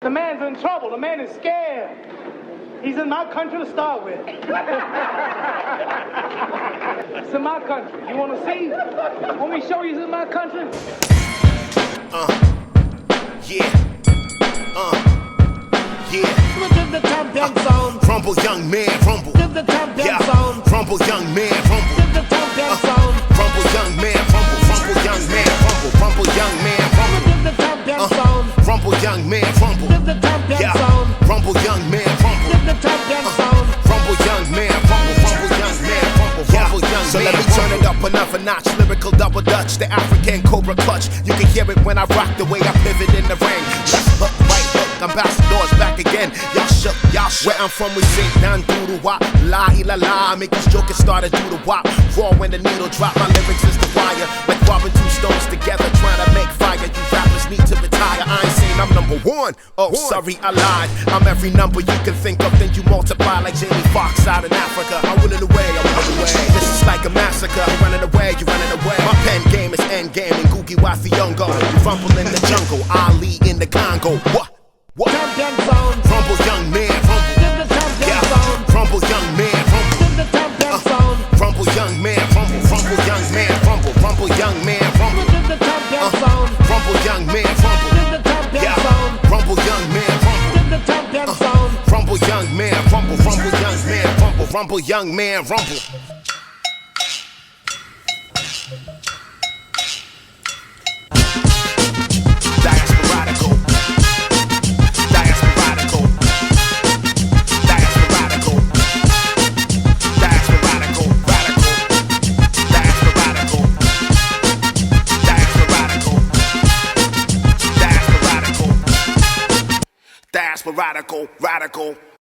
The man's in trouble. The man is scared. He's in my country to start with. It's in my country. You want to see? Want me to show you it's in my country? Yeah. Within the champion zone. Rumble, young man, rumble. Within the champion zone. Rumble, young man, rumble. Within the champion zone. Rumble, young man, rumble. Rumble, young man, rumble. Rumble, young man, rumble. Within the champion zone. Rumble, young man, rumble. Within the champion zone. Rumble, young man, rumble. Within the champion zone. Rumble, young man, rumble. Rumble, young man, rumble. Rumble, young man. So let me turn it up another notch. Lyrical double dutch, the African cobra clutch. You can hear it when I rock the way I pivot in the ring. Left hook, right hook. Ambassadors back again. Y'all shook, y'all shook. Where I'm from, we say down do the wop. La ila la, make these jokers start to do the wop. Raw when the needle drop, my lyrics is the wire. Like rubbing two stones together, trying to make fire. You rappers need to retire. I ain't saying I'm number one. Oh, sorry, I lied. I'm every number you can think of, then you multiply like Jamie Foxx out in Africa. I'm willing away, I'm running away. This is like a massacre. I'm running away, you're running away. My pen game is end game, and Googie Wafi Youngo. You rumble in the jungle, Ali in the Congo. What? Champion zone. Rumble, young man, rumble. Within the champion zone. Rumble, young man, rumble. Within the champion zone. Rumble, young man, rumble. Rumble, young man, rumble. Rumble, young man, rumble. Within the champion zone. Rumble, young man, rumble. Within the champion zone. Rumble, young man, rumble. Within the champion zone. Rumble, young man, rumble. Rumble, young man, rumble. Rumble, young man, rumble. Diasporadical. Diasporadical. Diasporadical. Diasporadical. Radical. Diasporadical. Diasporadical. Diasporadical. Diasporadical. Radical.